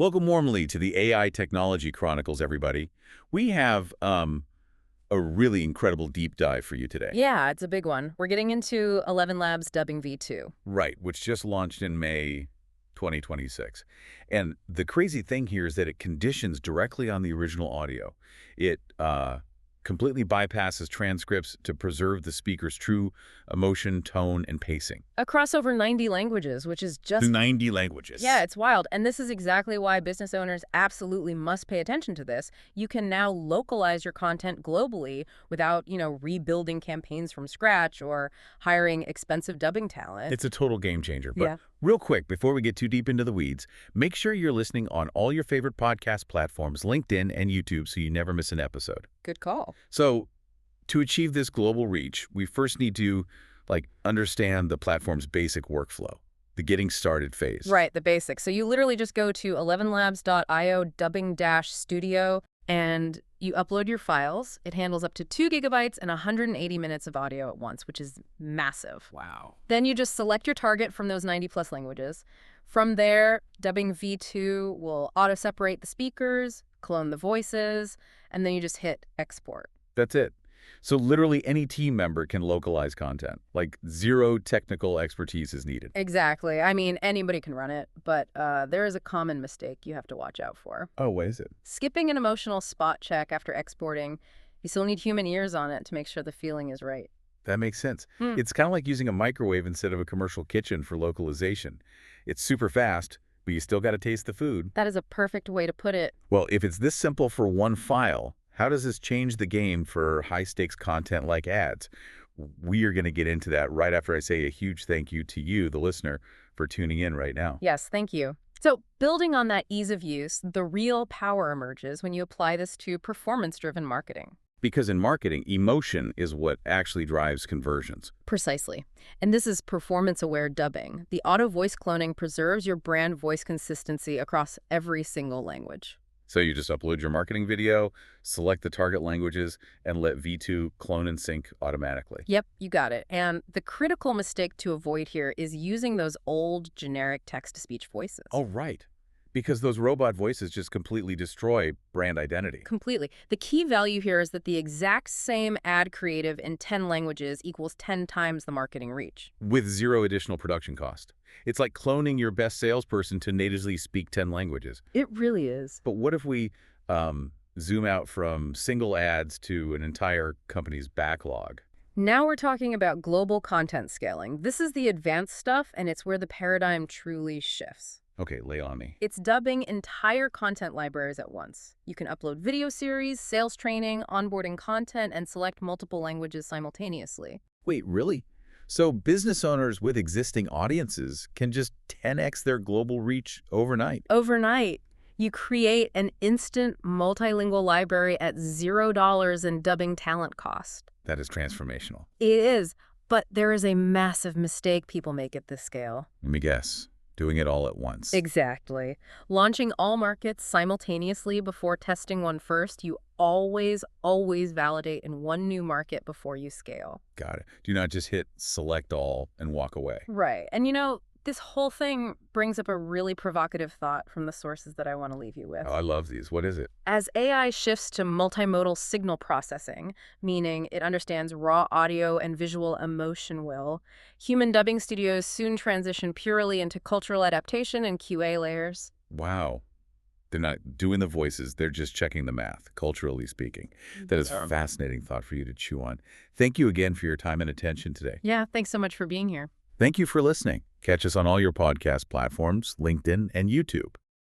Welcome warmly to the AI Technology Chronicles, everybody. We have a really incredible deep dive for you today. Yeah, it's a big one. We're getting into ElevenLabs Dubbing V2. Right, which just launched in May 2026. And the crazy thing here is that it conditions directly on the original audio. It completely bypasses transcripts to preserve the speaker's true emotion, tone, and pacing. Across over 90 languages, which is To just, 90 languages. yeah, it's wild. And this is exactly why business owners absolutely must pay attention to this. You can now localize your content globally without, rebuilding campaigns from scratch or hiring expensive dubbing talent. It's a total game changer. But Yeah. real quick, before we get too deep into the weeds, make sure you're listening on all your favorite podcast platforms, LinkedIn and YouTube, so you never miss an episode. Good call. So to achieve this global reach, we first need to understand the platform's basic workflow, the getting started phase. Right, the basics. So you literally just go to elevenlabs.io dubbing-studio and you upload your files. It handles up to 2 gigabytes and 180 minutes of audio at once, which is massive. Wow. Then you just select your target from those 90-plus languages. From there, Dubbing V2 will auto-separate the speakers, clone the voices, and then you just hit export. That's it. So literally any team member can localize content. Zero technical expertise is needed. Exactly. I mean, anybody can run it, but there is a common mistake you have to watch out for. Oh, what is it? Skipping an emotional spot check after exporting. You still need human ears on it to make sure the feeling is right. That makes sense. It's kind of like using a microwave instead of a commercial kitchen for localization. It's super fast, but you still got to taste the food. That is a perfect way to put it. Well, if it's this simple for one file, how does this change the game for high-stakes content like ads? We are going to get into that right after I say a huge thank you to you, the listener, for tuning in right now. Yes, thank you. So building on that ease of use, the real power emerges when you apply this to performance-driven marketing. Because in marketing, emotion is what actually drives conversions. Precisely. And this is performance-aware dubbing. The auto voice cloning preserves your brand voice consistency across every single language. So you just upload your marketing video, select the target languages, and let V2 clone and sync automatically. Yep, you got it. And the critical mistake to avoid here is using those old generic text-to-speech voices. Oh, right. Because those robot voices just completely destroy brand identity. Completely. The key value here is that the exact same ad creative in 10 languages equals 10 times the marketing reach. With zero additional production cost. It's like cloning your best salesperson to natively speak 10 languages. It really is. But what if we zoom out from single ads to an entire company's backlog? Now we're talking about global content scaling. This is the advanced stuff, and it's where the paradigm truly shifts. Okay, lay on me. It's dubbing entire content libraries at once. You can upload video series, sales training, onboarding content, and select multiple languages simultaneously. Wait, really? So business owners with existing audiences can just 10x their global reach overnight? Overnight, you create an instant multilingual library at $0 in dubbing talent cost. That is transformational. It is, but there is a massive mistake people make at this scale. Let me guess. Doing it all at once. Exactly. Launching all markets simultaneously before testing one first, you always validate in one new market before you scale. Got it. Do not just hit select all and walk away. Right. And this whole thing brings up a really provocative thought from the sources that I want to leave you with. Oh, I love these. What is it? As AI shifts to multimodal signal processing, meaning it understands raw audio and visual emotion human dubbing studios soon transition purely into cultural adaptation and QA layers. Wow. They're not doing the voices. They're just checking the math, culturally speaking. That is a fascinating thought for you to chew on. Thank you again for your time and attention today. Yeah, thanks so much for being here. Thank you for listening. Catch us on all your podcast platforms, LinkedIn, and YouTube.